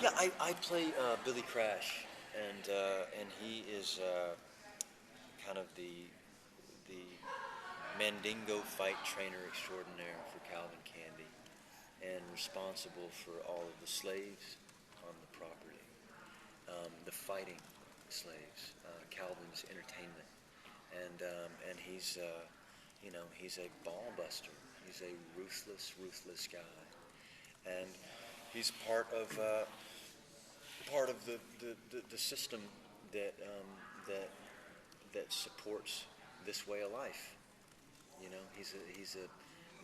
Yeah, I play Billy Crash, and he is kind of the Mandingo fight trainer extraordinaire for Calvin Candy, and responsible for all of the slaves on the property, the fighting slaves, Calvin's entertainment, and he's he's a ball buster. He's a ruthless guy, and he's part of the system that that supports this way of life. You know, he's a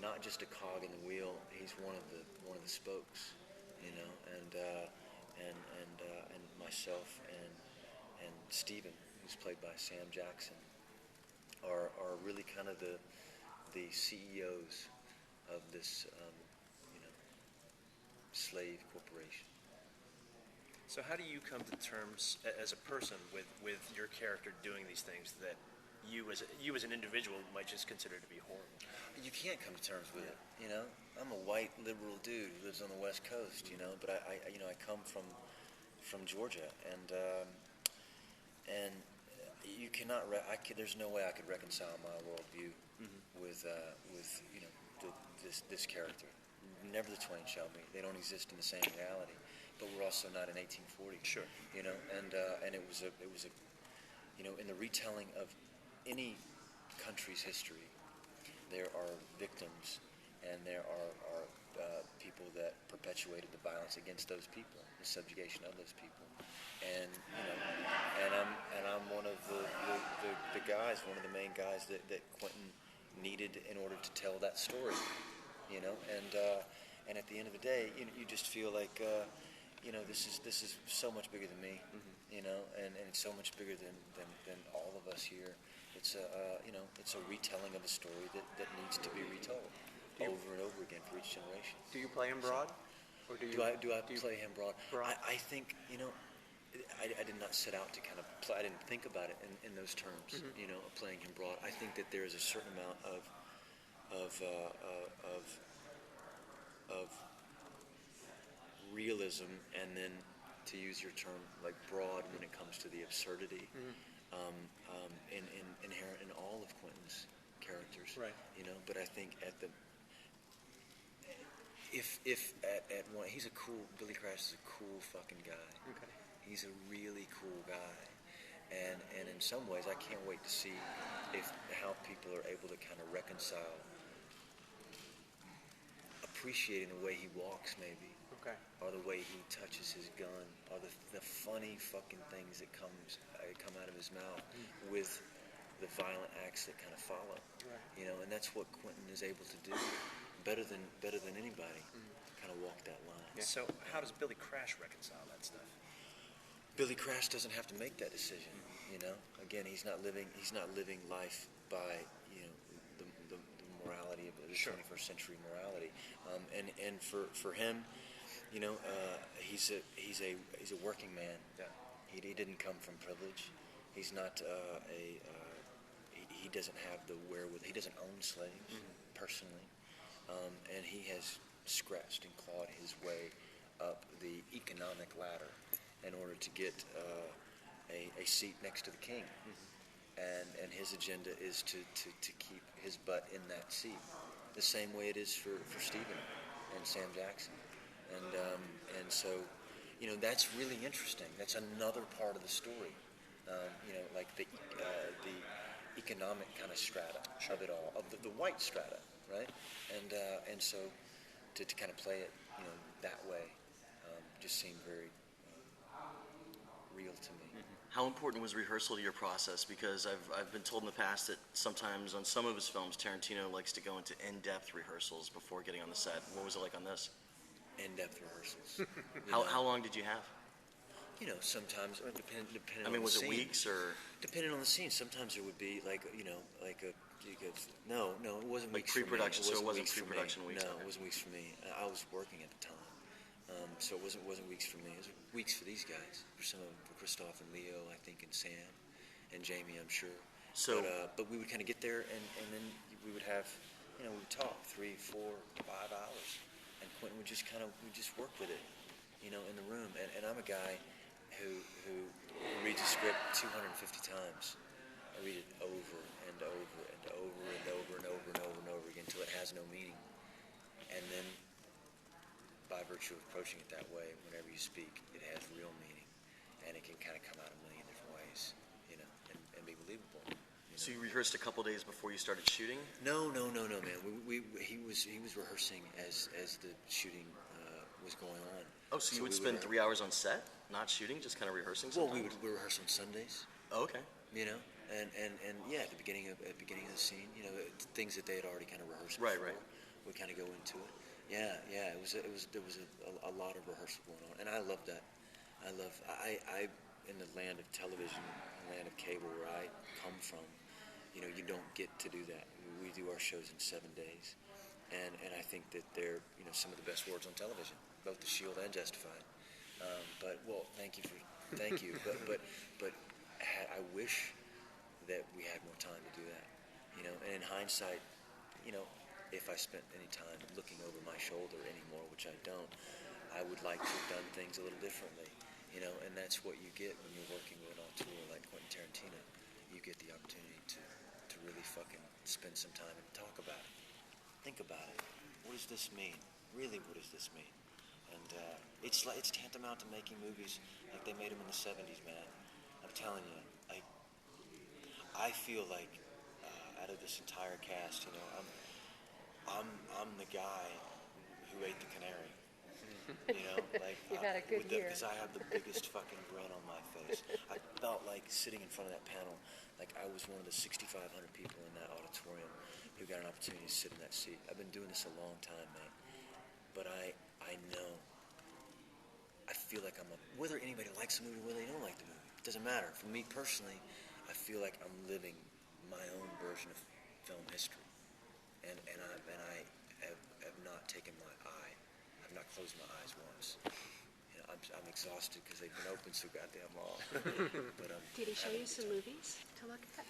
not just a cog in the wheel. He's one of the spokes. You know, and myself and Stephen, who's played by Sam Jackson, are really kind of the CEOs of this you know slave corporation. So how do you come to terms as a person with your character doing these things that you as an individual might just consider to be horrible? You can't come to terms with it. You know, I'm a white liberal dude who lives on the West Coast. You know, but I come from Georgia, and you cannot. There's no way I could reconcile my worldview with this character. Never the twain shall meet. They don't exist in the same reality. But we're also not in 1840. Sure. You know, and it was a in the retelling of any country's history, there are victims, and there are people that perpetuated the violence against those people, the subjugation of those people, and I'm one of the guys, one of the main guys that Quentin needed in order to tell that story, you know, and at the end of the day, you just feel like. This is so much bigger than me, you know, and it's so much bigger than all of us here. It's it's a retelling of a story that needs to be retold over and over again for each generation. Do you play him broad, or do I play him broad? I think I did not set out to kind of play. I didn't think about it in those terms, you know, of playing him broad. I think that there is a certain amount of realism, and then, to use your term, like broad when it comes to the absurdity, inherent in all of Quentin's characters. Right. You know, but I think if at one, Billy Crash is a cool fucking guy. Okay. He's a really cool guy, and in some ways, I can't wait to see how people are able to kind of reconcile appreciating the way he walks, maybe. Okay. Or the way he touches his gun, or the funny fucking things that come out of his mouth with the violent acts that kind of follow. Right. You know, and that's what Quentin is able to do better than anybody. Kind of walk that line. Yeah. So how does Billy Crash reconcile that stuff? Billy Crash doesn't have to make that decision. You know, again, he's not living life by the morality of the 21st century morality, and for him. You know, he's a working man. Yeah. He didn't come from privilege. He's not he doesn't have the wherewithal. He doesn't own slaves personally, and he has scratched and clawed his way up the economic ladder in order to get a seat next to the king. And his agenda is to keep his butt in that seat, the same way it is for Stephen and Sam Jackson. And so, you know, that's really interesting. That's another part of the story. You know, like the economic kind of strata of it all, of the white strata, right? And so to kind of play it, you know, that way, just seemed very real to me. How important was rehearsal to your process? Because I've been told in the past that sometimes on some of his films, Tarantino likes to go into in-depth rehearsals before getting on the set. What was it like on this? In-depth rehearsals. How long did you have? You know, sometimes depending. I mean, on was the it scene. weeks or? Depending on the scene, sometimes it would be like no, it wasn't like weeks pre-production. For me. So it wasn't weeks pre-production for me. weeks. No, okay. it wasn't weeks for me. I was working at the time, so it wasn't weeks for me. It was weeks for these guys. For Christoph and Leo, I think, and Sam, and Jamie, I'm sure. So, but we would kind of get there, and then we would have, we would talk 3, 4, 5 hours, and Quentin would just work with it, in the room, and I'm a guy who reads a script 250 times. I read it over and over and over and over and over and over and over again until it has no meaning. And then, by virtue of approaching it that way, whenever you speak, it has real meaning, and it can kind of come out a million different ways, you know, and be believable. So you rehearsed a couple days before you started shooting? No, man. He was rehearsing as the shooting was going on. Oh, so you would spend 3 hours on set, not shooting, just kind of rehearsing Well, sometimes? we rehearse on Sundays, Oh, okay. you know, and yeah, at the beginning of the scene, you know, things that they had already kind of rehearsed. Right, before, right. We kind of go into it. Yeah. There was a lot of rehearsal going on, and I love that. I in the land of television, the land of cable where I come from, you know, you don't get to do that. We do our shows in 7 days, and I think that they're, you know, some of the best words on television, both The Shield and Justified. But well, thank you. But I wish that we had more time to do that, you know. And in hindsight, you know, if I spent any time looking over my shoulder anymore, which I don't, I would like to have done things a little differently, you know. And that's what you get when you're working with an auteur like Quentin Tarantino. You get the opportunity to really fucking spend some time and talk about it. Think about it. What does this mean? Really, what does this mean? And it's tantamount to making movies like they made them in the 70s, man. I'm telling you, like, I feel like out of this entire cast, you know, I'm the guy who ate the canary. You know, like You've had a good year. because I have the biggest fucking grin on my face. I felt like sitting in front of that panel, like I was one of the 6,500 people in that auditorium who got an opportunity to sit in that seat. I've been doing this a long time, man. But I know, I feel like whether anybody likes the movie or whether they don't like the movie, it doesn't matter. For me personally, I feel like I'm living my own version of film history. And I have not taken my eye, I've not closed my eyes once. You know, I'm exhausted because they've been open so goddamn long. But Did he show you some movies to look at?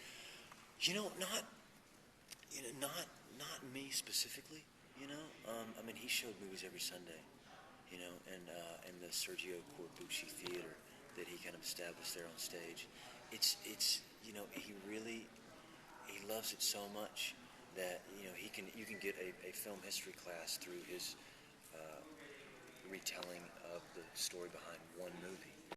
not me specifically. You know, I mean, he showed movies every Sunday. You know, and the Sergio Corbucci Theater that he kind of established there on stage. It's you know, he loves it so much that, you know, you can get a film history class through his retelling of the story behind one movie.